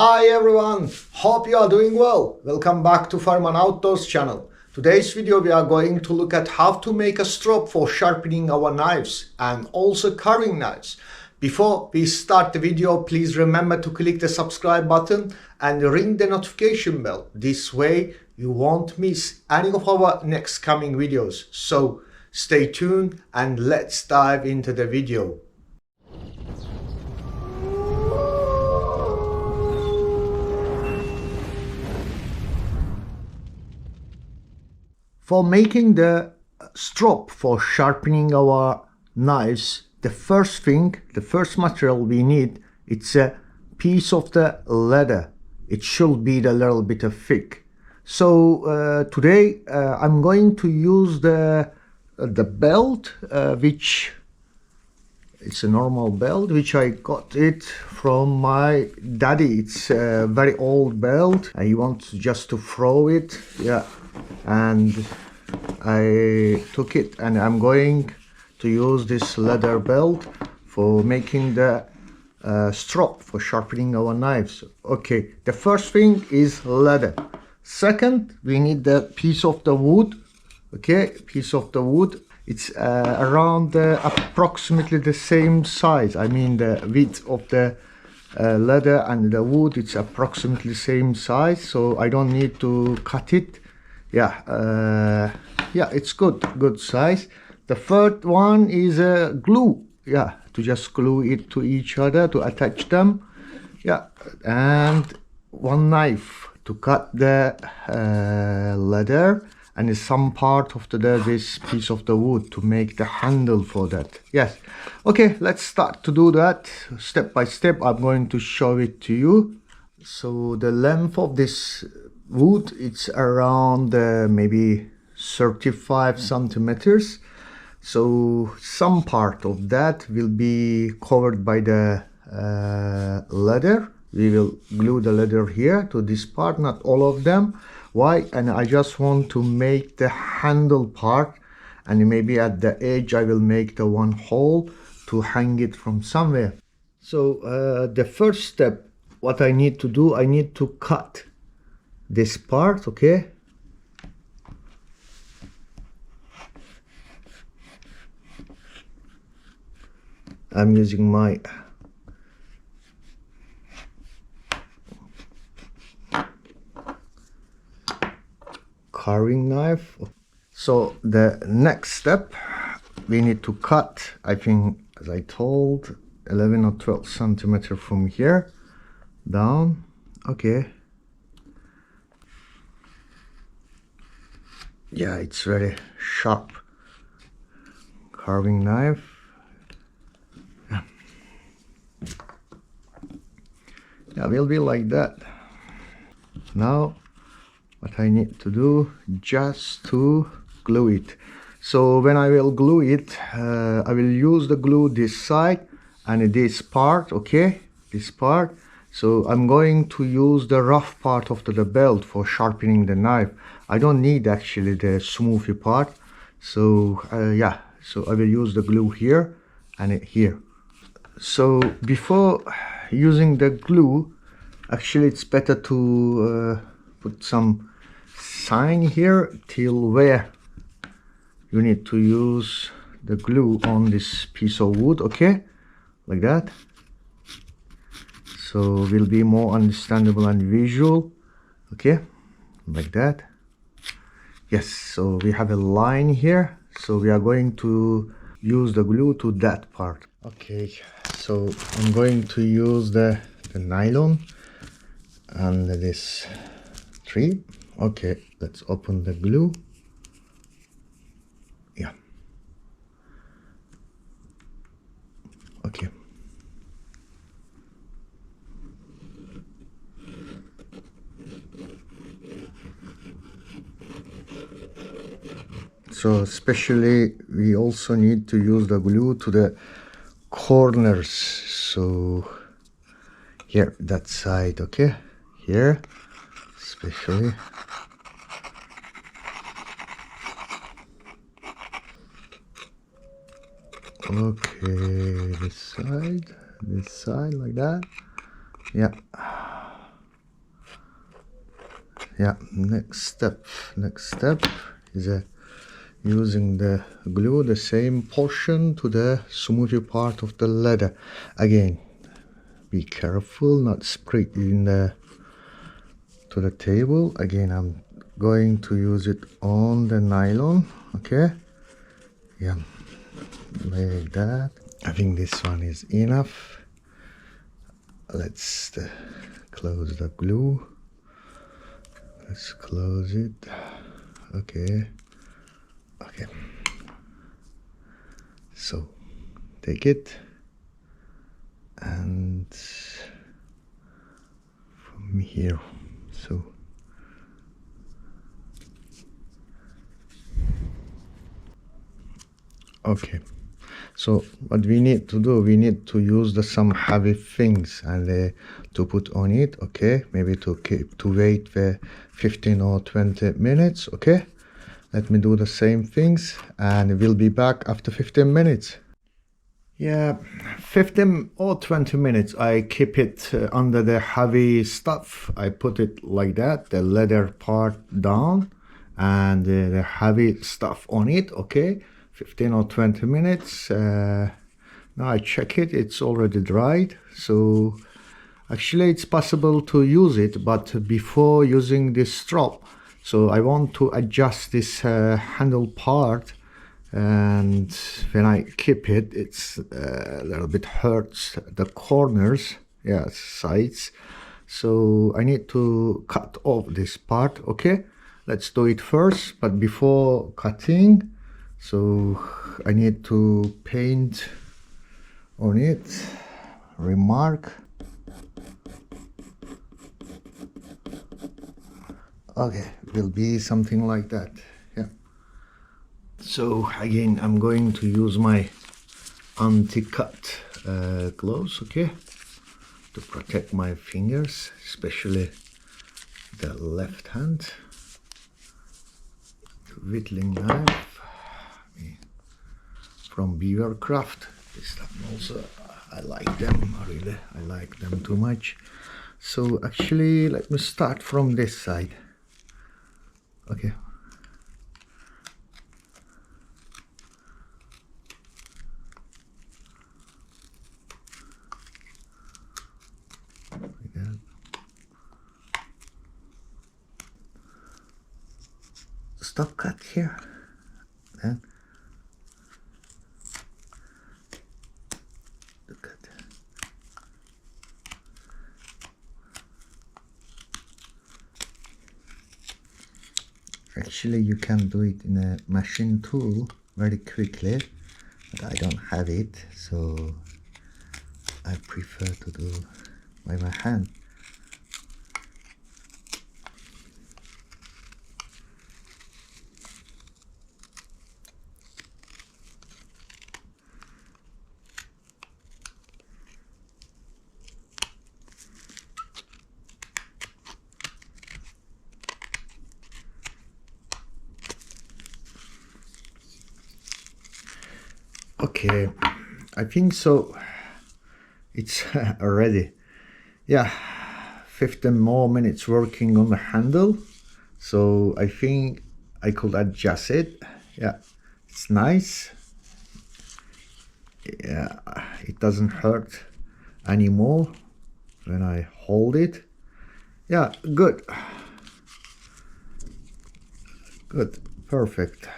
Hi everyone, hope you are doing well. Welcome back to Farm and Outdoors channel. Today's video we are going to look at how to make a strop for sharpening our knives and also carving knives. Before we start the video, please remember to click the subscribe button and ring the notification bell. This way you won't miss any of our next coming videos. So stay tuned and let's dive into the video. For making the strop for sharpening our knives, the first material we need, it's a piece of the leather. It should be a little bit thick. So today I'm going to use the belt, which it's a normal belt, which I got it from my daddy. It's a very old belt. I want just to throw it, yeah. And I took it and I'm going to use this leather belt for making the strop for sharpening our knives. Okay, the first thing is leather. Second, we need the piece of the wood. Okay, piece of the wood. It's around approximately the same size. I mean the width of the leather and the wood, it's approximately the same size, so I don't need to cut it. Yeah, it's good size. The third one is glue. Yeah, to just glue it to each other to attach them. Yeah, and one knife to cut the leather, and some part of this piece of the wood to make the handle for that. Yes. Okay, let's start to do that step by step. I'm going to show it to you. So the length of this wood, it's around maybe 35 centimeters. So some part of that will be covered by the leather. We will glue the leather here to this part, not all of them. Why? And I just want to make the handle part, and maybe at the edge I will make the one hole to hang it from somewhere. So the first step, what I need to do, I need to cut this part. Okay, I'm using my carving knife. So the next step, we need to cut, I think, as I told, 11 or 12 centimeters from here down. Okay, yeah, it's very sharp carving knife. Yeah, will be like that. Now what I need to do, just to glue it. So when I will glue it, I will use the glue this side and this part. Okay, this part. So I'm going to use the rough part of the belt for sharpening the knife. I don't need actually the smoothy part. So yeah, so I will use the glue here and here. So before using the glue, actually it's better to put some sign here till where you need to use the glue on this piece of wood. Okay, like that. So will be more understandable and visual. Okay, like that. Yes, so we have a line here, so we are going to use the glue to that part. Okay, so I'm going to use the nylon and this tree. Okay, let's open the glue. Yeah, okay. So especially we also need to use the glue to the corners. So here, that side. Okay, here especially. Okay, this side like that. Yeah, Yeah, next step is using the glue the same portion to the smoothie part of the leather. Again, be careful not spread in the to the table. Again, I'm going to use it on the nylon. Okay, yeah, like that. I think this one is enough. Let's close the glue. Let's close it. Okay. So take it, and from here, so okay. So what we need to do, we need to use some heavy things and to put on it. Okay, maybe to wait for 15 or 20 minutes. Okay, let me do the same things and we'll be back after 15 minutes. Yeah, 15 or 20 minutes. I keep it under the heavy stuff. I put it like that, the leather part down and the heavy stuff on it. Okay, 15 or 20 minutes. Now I check it, it's already dried. So actually it's possible to use it, but before using this strop, so I want to adjust this handle part, and when I keep it, it's a little bit hurts the corners, yeah, sides. So I need to cut off this part. Okay, let's do it first, but before cutting, so I need to paint on it, remark. Okay, will be something like that. Yeah. So again, I'm going to use my anti-cut gloves, okay, to protect my fingers, especially the left hand. Whittling knife from Beaver Craft. This time also, I like them. Really, I like them too much. So actually, let me start from this side. Okay. Like that. Stop cut here. Then the cut. Actually, you can do it in a machine tool very quickly, but I don't have it, so I prefer to do by my hand. Okay, I think so. It's ready. Yeah, 15 more minutes working on the handle. So I think I could adjust it. Yeah, it's nice. Yeah, it doesn't hurt anymore when I hold it. Yeah, good. Good, perfect.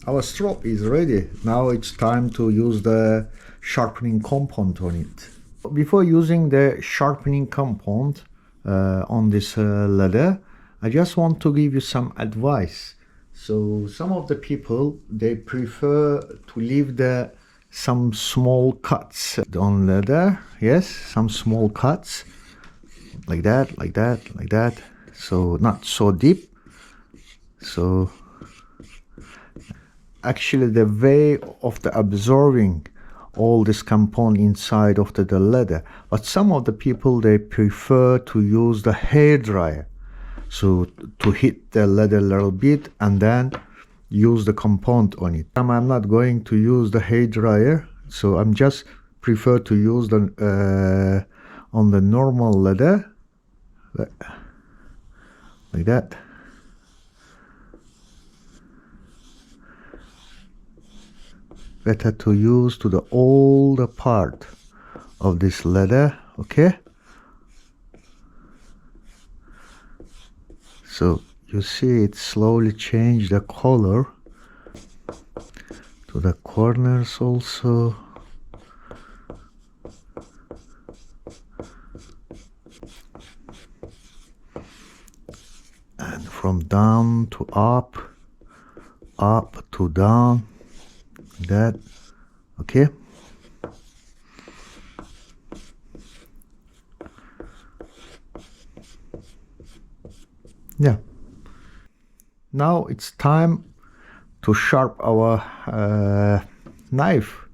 Our strop is ready. Now it's time to use the sharpening compound on it. Before using the sharpening compound on this leather, I just want to give you some advice. So some of the people, they prefer to leave some small cuts on leather. Yes, some small cuts like that, like that, like that. So not so deep. So actually the way of the absorbing all this compound inside of the leather, but some of the people, they prefer to use the hair dryer, so to hit the leather a little bit and then use the compound on it. I'm not going to use the hair dryer, so I'm just prefer to use the on the normal leather. like that. Better to use to the older part of this leather, okay? So you see it slowly change the color to the corners also. And from down to up, up to down, that, okay? Yeah. Now it's time to sharp our knife.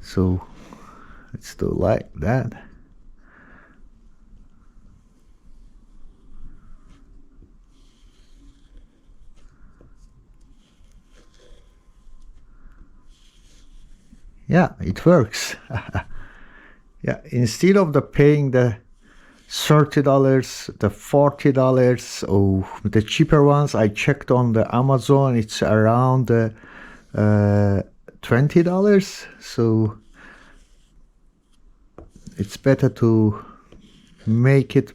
So let's do like that. Yeah, it works. Yeah, instead of the paying the $30, the $40, or the cheaper ones, I checked on the Amazon, it's around $20. So it's better to make it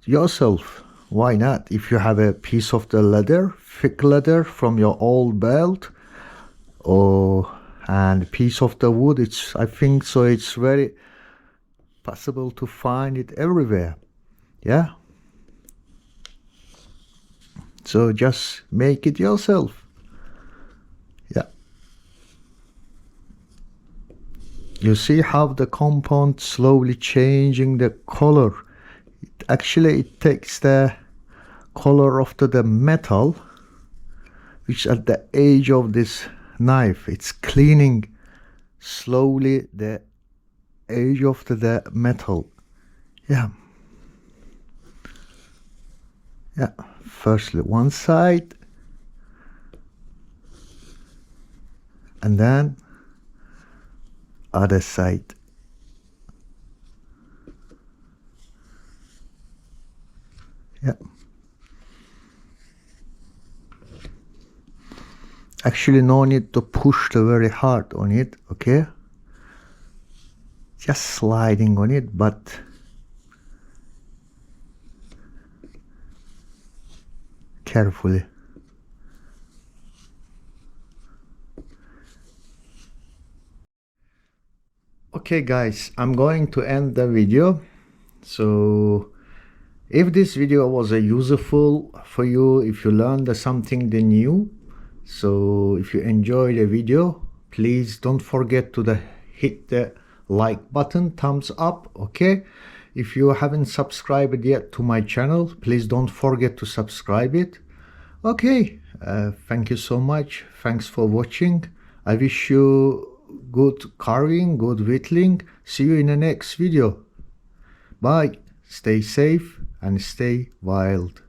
yourself. Why not? If you have a piece of the leather, thick leather from your old belt, or and a piece of the wood, it's, I think so, it's very possible to find it everywhere. Yeah, so just make it yourself. Yeah, you see how the compound slowly changing the color. It takes the color of the metal, which at the edge of this knife, it's cleaning slowly the edge of the metal. Yeah. Yeah, firstly one side, and then other side. Yeah. Actually, no need to push very hard on it, okay? Just sliding on it, but carefully. Okay guys, I'm going to end the video. So if this video was useful for you, if you learned something new, so if you enjoyed the video, please don't forget to hit the like button, thumbs up, okay? If you haven't subscribed yet to my channel, please don't forget to subscribe it. Okay, thank you so much. Thanks for watching. I wish you good carving, good whittling. See you in the next video. Bye. Stay safe and stay wild.